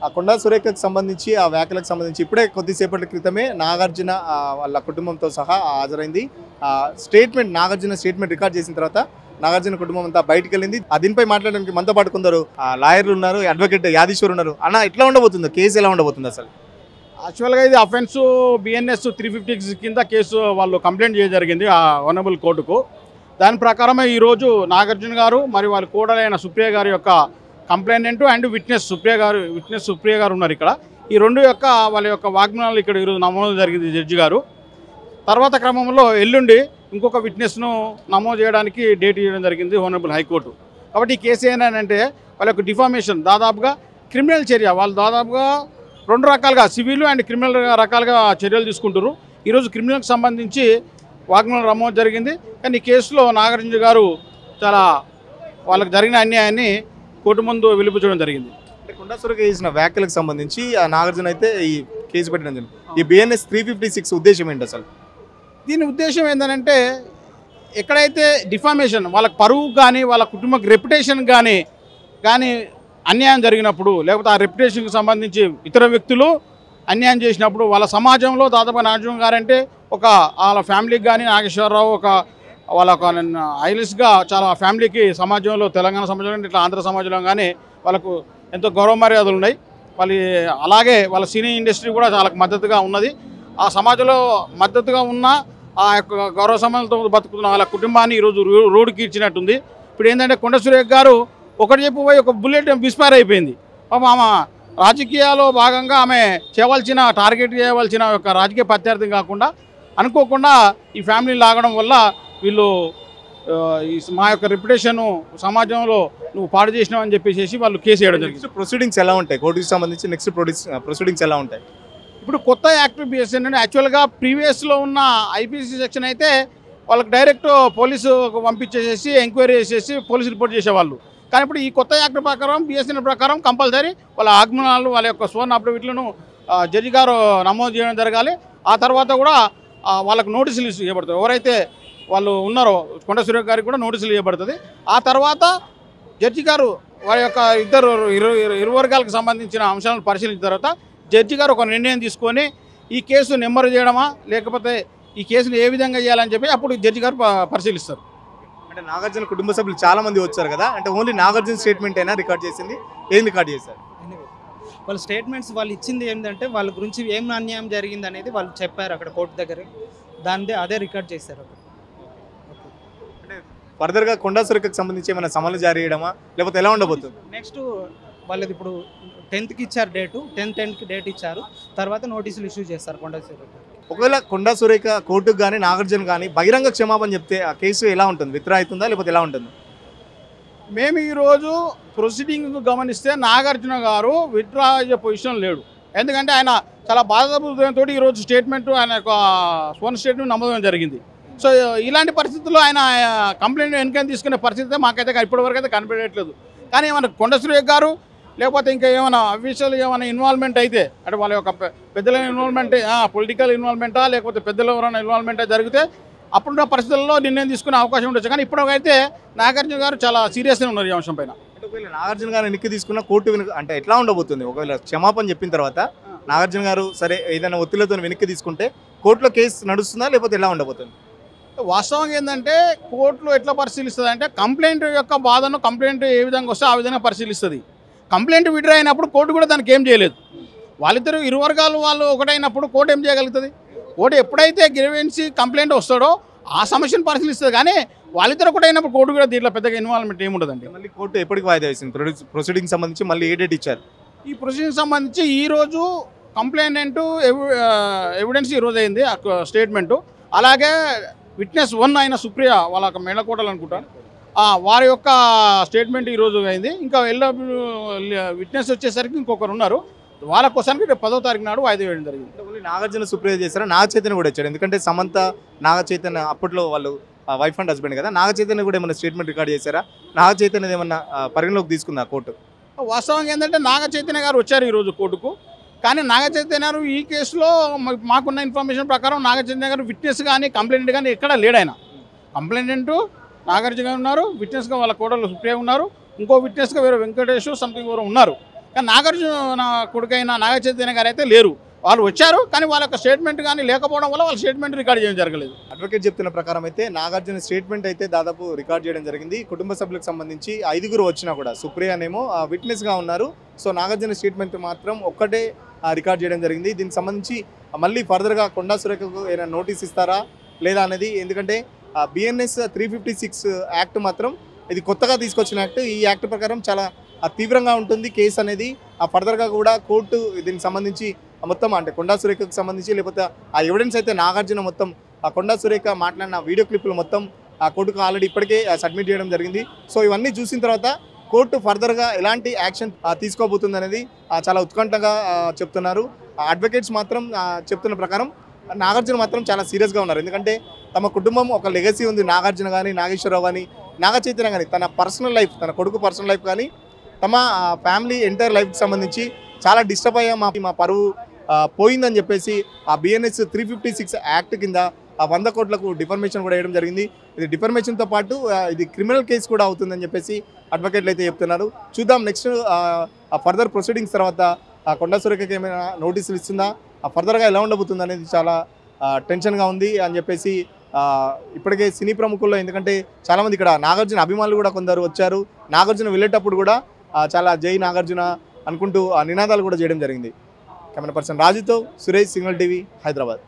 ఆ కొండా సురేఖకు సంబంధించి ఆ వ్యాఖ్యలకు సంబంధించి ఇప్పుడే కొద్దిసేపటి క్రితమే నాగార్జున వాళ్ళ కుటుంబంతో సహా హాజరైంది. నాగార్జున స్టేట్మెంట్ రికార్డ్ చేసిన తర్వాత నాగార్జున కుటుంబం అంతా బయటకు వెళ్ళింది. దీనిపై మాట్లాడడానికి మనతో పాటు కొందరు లాయర్లు ఉన్నారు, అడ్వకేట్ యాదీశ్వర్ ఉన్నారు. అన్న ఎట్లా ఉండబోతుంది కేసు, ఎలా ఉండబోతుంది అసలు? యాక్చువల్గా ఇది అఫెన్స్ బిఎన్ఎస్ 356 కింద కేసు వాళ్ళు కంప్లైంట్ చేయడం జరిగింది ఆ ఆనరబుల్ కోర్టుకు. దాని ప్రకారమే ఈరోజు నాగార్జున గారు మరియు వాళ్ళ కోడలైన సుప్రియ గారి యొక్క కంప్లైంట్ అండ్ విట్నెస్ సుప్రియ గారు ఉన్నారు ఇక్కడ. ఈ రెండు యొక్క వాళ్ళ యొక్క వాగ్మూలాలు ఇక్కడ ఈరోజు నమోదు జరిగింది జడ్జి గారు. తర్వాత క్రమంలో ఎల్లుండి ఇంకొక విట్నెస్ను నమోదు చేయడానికి డేట్ ఇవ్వడం జరిగింది ఆనరబుల్ హైకోర్టు. కాబట్టి ఈ కేసు ఏంటంటే వాళ్ళ యొక్క డిఫామేషన్ దాదాపుగా క్రిమినల్ చర్య. వాళ్ళు దాదాపుగా రెండు రకాలుగా సివిల్ అండ్ క్రిమినల్ రకాలుగా చర్యలు తీసుకుంటారు. ఈరోజు క్రిమినల్కి సంబంధించి వాగ్మూలం నమోదు జరిగింది. కానీ ఈ కేసులో నాగార్జున గారు చాలా వాళ్ళకి జరిగిన అన్యాయాన్ని కోర్టు ముందు వెలిపించడం జరిగింది. అంటే కొండా సురేఖ చేసిన వ్యాఖ్యలకు సంబంధించి నాగార్జున అయితే ఈ కేసు పెట్టడం జరిగింది. ఈ బిఎన్ఎస్ 356 ఉద్దేశం ఏంటి అసలు? దీని ఉద్దేశం ఏంటంటే ఎక్కడైతే డిఫామేషన్ వాళ్ళకి పరువు కానీ వాళ్ళ కుటుంబ రెప్యుటేషన్ కానీ అన్యాయం జరిగినప్పుడు, లేకపోతే ఆ రెప్యుటేషన్కి సంబంధించి ఇతర వ్యక్తులు అన్యాయం చేసినప్పుడు వాళ్ళ సమాజంలో దాదాపు నాగార్జున గారంటే ఒక వాళ్ళ ఫ్యామిలీకి కానీ నాగేశ్వరరావు వాళ్ళ ఐలిస్గా చాలా ఫ్యామిలీకి సమాజంలో తెలంగాణ సమాజంలో ఇట్లా ఆంధ్ర సమాజంలో కానీ వాళ్ళకు ఎంతో గౌరవ మర్యాదలు ఉన్నాయి. అలాగే వాళ్ళ సినీ ఇండస్ట్రీ కూడా చాలా మద్దతుగా ఉన్నది. ఆ సమాజంలో మద్దతుగా ఉన్న ఆ యొక్క గౌరవ సమాజంతో బతుకుతున్న వాళ్ళ కుటుంబాన్ని ఈరోజు రోడ్డుకి ఇచ్చినట్టుంది. ఇప్పుడు ఏంటంటే కొండా సురేఖ గారు ఒకటి చెప్పిపోయి ఒక బుల్లెట్ మిస్ఫైర్ అయిపోయింది. ఆమె రాజకీయాల్లో భాగంగా ఆమె టార్గెట్ చేయవలసిన ఒక రాజకీయ ప్రత్యర్థి కాకుండా అనుకోకుండా ఈ ఫ్యామిలీని లాగడం వల్ల వీళ్ళు మా యొక్క రెప్యుటేషన్ సమాజంలో నువ్వు పాడు చేసినావు అని చెప్పేసి వాళ్ళు కేసు వేయడం జరిగింది. ప్రొసీడింగ్స్ ఎలా ఉంటాయి కోర్టుకి సంబంధించి? నెక్స్ట్ ప్రొసీడింగ్స్ ఎలా ఉంటాయి? ఇప్పుడు కొత్త యాక్ట్ బిఎస్ ఏంటంటే యాక్చువల్గా ప్రీవియస్లో ఉన్న ఐపీసీ సెక్షన్ అయితే వాళ్ళకి డైరెక్ట్ పోలీసు పంపించేసేసి ఎంక్వైరీ చేసేసి పోలీసు రిపోర్ట్ చేసేవాళ్ళు. కానీ ఇప్పుడు ఈ కొత్త యాక్ట్ ప్రకారం బిఎస్ఎన్ ప్రకారం కంపల్సరీ వాళ్ళ ఆగ్మనాలు వాళ్ళ యొక్క స్వర్ణ అఫిడవిట్లను జడ్జి గారు నమోదు చేయడం జరగాలి. ఆ తర్వాత కూడా వాళ్ళకు నోటీసులు ఇవ్వబడుతుంది. ఎవరైతే వాళ్ళు ఉన్నారో కొండా సురేఖ గారికి కూడా నోటీసులు ఇవ్వబడుతుంది. ఆ తర్వాత జడ్జి గారు వారి యొక్క ఇరు వర్గాలకు సంబంధించిన అంశాలను పరిశీలించిన తర్వాత జడ్జి గారు ఒక నిర్ణయం తీసుకొని ఈ కేసు నెమ్మరు చేయడమా లేకపోతే ఈ కేసును ఏ విధంగా చేయాలని చెప్పి అప్పుడు జడ్జి గారు పరిశీలిస్తారు. అంటే నాగార్జున కుటుంబ సభ్యులు చాలా మంది వచ్చారు కదా, అంటే ఓన్లీ నాగార్జున స్టేట్మెంట్ అయినా రికార్డ్ చేసింది? ఏం రికార్డ్ చేశారు? వాళ్ళ స్టేట్మెంట్స్ వాళ్ళు ఇచ్చింది ఏంటంటే వాళ్ళ గురించి ఏం అన్యాయం జరిగింది అనేది వాళ్ళు చెప్పారు అక్కడ కోర్టు దగ్గర. అదే రికార్డ్ చేశారు. అంటే ఫర్దర్గా కొండా సురేఖకు సంబంధించి ఏమైనా సమన్లు జారీ చేయడమా లేకపోతే ఎలా ఉండబోతుంది? నెక్స్ట్ వాళ్ళది ఇప్పుడు 10th ఇచ్చారు డేటు, 10th డేట్ ఇచ్చారు. తర్వాత నోటీసులు ఇష్యూ చేస్తారు కొండా సురేఖ. ఒకవేళ కొండా సురేఖ కోర్టుకు కానీ నాగార్జున కానీ బహిరంగ క్షమాపణ చెప్తే ఆ కేసు ఎలా ఉంటుంది? విత్డ్రా అవుతుందా లేకపోతే ఎలా ఉంటుంది? మేము ఈరోజు ప్రొసీడింగ్ గమనిస్తే నాగార్జున గారు విత్డ్రా అయ్యే పొజిషన్ లేడు. ఎందుకంటే ఆయన చాలా బాధాపూరితంతో ఈరోజు స్టేట్మెంట్ ఆయన యొక్క స్వన్ స్టేట్మెంట్ నమోదం జరిగింది. సో ఇలాంటి పరిస్థితుల్లో ఆయన కంప్లైంట్ వెనుక తీసుకునే పరిస్థితి మాకైతే ఇప్పటివరకు అయితే కనిపించట్లేదు. కానీ ఏమైనా కొండా సురేఖ గారు లేకపోతే ఇంకా ఏమైనా అఫీషియల్ ఏమైనా ఇన్వాల్వ్మెంట్ అయితే అంటే వాళ్ళ యొక్క పెద్దల ఇన్వాల్వ్మెంట్ పొలిటికల్ ఇన్వాల్వ్మెంటా లేకపోతే పెద్దలు ఎవరైనా ఇన్వాల్వ్మెంట్ జరిగితే అప్పుడున్న పరిస్థితుల్లో నిర్ణయం తీసుకునే అవకాశం ఉండొచ్చు. కానీ ఇప్పటికైతే నాగార్జున గారు చాలా సీరియస్గా ఉన్నారు ఈ అంశం పైన. అంటే ఒకవేళ నాగార్జున గారు వెనక్కి తీసుకున్న కోర్టు అంటే ఎట్లా ఉండబోతుంది? ఒకవేళ క్షమాపణ చెప్పిన తర్వాత నాగార్జున గారు సరే ఏదైనా ఒత్తిళ్లతో వెనక్కి తీసుకుంటే కోర్టులో కేసు నడుస్తుందా లేకపోతే ఎలా ఉండబోతుంది? వాస్తవంగా ఏంటంటే కోర్టులో ఎట్లా పరిశీలిస్తుంది అంటే కంప్లైంట్ యొక్క బాధను కంప్లైంట్ ఏ విధంగా వస్తే ఆ విధంగా పరిశీలిస్తుంది. కంప్లైంట్ విడ్రా అయినప్పుడు కోర్టు కూడా దానికి ఏం చేయలేదు. వాళ్ళిద్దరు ఇరు వర్గాలు వాళ్ళు ఒకటైనప్పుడు కోర్టు ఏం చేయగలుగుతుంది? కోర్టు ఎప్పుడైతే గ్రీవెన్సీ కంప్లైంట్ వస్తాడో ఆ సమస్యను పరిశీలిస్తుంది. కానీ వాళ్ళిద్దరు ఒకటైనప్పుడు కోర్టు కూడా దీంట్లో పెద్దగా ఇన్వాల్వ్మెంట్ ఏముండదండి. మళ్ళీ కోర్టు ఎప్పటికి వాయిదా వేసింది ప్రొసీడింగ్ సంబంధించి? మళ్ళీ ఏ డేట్ ఇచ్చారు? ఈ ప్రొసీడింగ్ సంబంధించి ఈరోజు కంప్లైంట్ ఎవిడెన్స్ ఈరోజు అయింది స్టేట్మెంటు. అలాగే విట్నెస్ 1 అయిన సుప్రియ వాళ్ళ మేళకోటలు అనుకుంటాను వారి యొక్క స్టేట్మెంట్ ఈరోజు అయింది. ఇంకా విట్నెస్ వచ్చేసరికి ఇంకొకరు ఉన్నారు. వాళ్ళ కోసానికి రేపు 10వ తారీఖు నాడు వాయిదా వేయడం జరిగింది. ఓన్లీ నాగార్జున సుప్రియ చేశారా? నాగ చైతన్య కూడా వచ్చాడు. ఎందుకంటే సమంత నాగ చైతన్య అప్పట్లో వాళ్ళు వైఫ్ అండ్ హస్బెండ్ కదా. నాగ చైతన్య కూడా ఏమన్నా స్టేట్మెంట్ రికార్డ్ చేశారా? నాగ చైతన్య ఏమన్నా పరిగణలోకి తీసుకుందా కోర్టు? వాస్తవంగా ఏంటంటే నాగ చైతన్య గారు వచ్చారు ఈరోజు కోర్టుకు. కానీ నాగ చైతన్య గారు ఈ కేసులో మాకున్న ఇన్ఫర్మేషన్ ప్రకారం నాగ చైతన్య గారు విట్నెస్ కానీ కంప్లైంట్ కానీ ఎక్కడ లేడు. ఆయన కంప్లైంట్ నాగార్జున గారు ఉన్నారు, విట్నెస్గా వాళ్ళ కోడలు సుప్రియ ఉన్నారు, ఇంకో విట్నెస్గా వేరే వెంకటేష్ సంథింగ్ ఎవరు ఉన్నారు. కానీ నాగార్జున కొడుకైన నాగ చైతన్య గారు అయితే లేరు. వాళ్ళు వచ్చారు కానీ వాళ్ళ యొక్క స్టేట్మెంట్ కానీ లేకపోవడం వల్ల వాళ్ళ స్టేట్మెంట్ రికార్డ్ చేయడం జరగలేదు. అడ్వకేట్ చెప్తున్న ప్రకారం అయితే నాగార్జున స్టేట్మెంట్ అయితే దాదాపు రికార్డ్ చేయడం జరిగింది. కుటుంబ సభ్యులకు సంబంధించి 5గురు వచ్చినా కూడా సుప్రియనేమో విట్నెస్గా ఉన్నారు. సో నాగార్జున స్టేట్మెంట్ మాత్రం ఒక్కటే రికార్డ్ చేయడం జరిగింది. దీనికి సంబంధించి మళ్ళీ ఫర్దర్గా కొండా సురేఖకు ఏమైనా నోటీస్ ఇస్తారా లేదా అనేది, ఎందుకంటే BNS 356 యాక్ట్ మాత్రం ఇది కొత్తగా తీసుకొచ్చిన యాక్ట్. ఈ యాక్ట్ ప్రకారం చాలా తీవ్రంగా ఉంటుంది కేసు అనేది. ఫర్దర్గా కూడా కోర్టు దీనికి సంబంధించి మొత్తం అంటే కొండా సురేఖకు సంబంధించి లేకపోతే ఆ ఎవిడెన్స్ అయితే నాగార్జున మొత్తం ఆ కొండా సురేఖ మాట్లాడిన వీడియో క్లిప్పులు మొత్తం ఆ కోర్టుకు ఆల్రెడీ ఇప్పటికే సబ్మిట్ చేయడం జరిగింది. సో ఇవన్నీ చూసిన తర్వాత కోర్టు ఫర్దర్గా ఎలాంటి యాక్షన్ తీసుకోబోతుంది అనేది చాలా ఉత్కంఠగా చెప్తున్నారు. అడ్వకేట్స్ మాత్రం చెప్తున్న ప్రకారం నాగార్జున మాత్రం చాలా సీరియస్గా ఉన్నారు. ఎందుకంటే తమ కుటుంబం ఒక లెగసీ ఉంది. నాగార్జున కానీ నాగేశ్వరరావు కానీ నాగ చైతన్య కానీ తన పర్సనల్ లైఫ్, తన కొడుకు పర్సనల్ లైఫ్ కానీ తమ ఫ్యామిలీ ఎంటైర్ లైఫ్కి సంబంధించి చాలా డిస్టర్బ్ అయ్యా, మా పరువు పోయిందని చెప్పేసి ఆ BNS 356 యాక్ట్ కింద 100 కోట్లకు డిఫర్మేషన్ కూడా వేయడం జరిగింది. ఇది డిఫర్మేషన్తో పాటు ఇది క్రిమినల్ కేసు కూడా అవుతుందని చెప్పేసి అడ్వకేట్లు అయితే చెప్తున్నారు. చూద్దాం నెక్స్ట్ ఫర్దర్ ప్రొసీడింగ్స్ తర్వాత కొండా సురేఖకి ఏమైనా నోటీసులు ఇస్తుందా, ఫర్దర్గా ఎలా ఉండబోతుంది అనేది చాలా టెన్షన్గా ఉంది అని చెప్పేసి ఇప్పటికే సినీ ప్రముఖుల్లో, ఎందుకంటే చాలామంది ఇక్కడ నాగార్జున అభిమానులు కూడా కొందరు వచ్చారు. నాగార్జున వెళ్ళేటప్పుడు కూడా చాలా జై నాగార్జున అనుకుంటూ నినాదాలు కూడా చేయడం జరిగింది. కెమెరా పర్సన్ రాజుతో సురేష్, సిగ్నల్ టీవీ, హైదరాబాద్.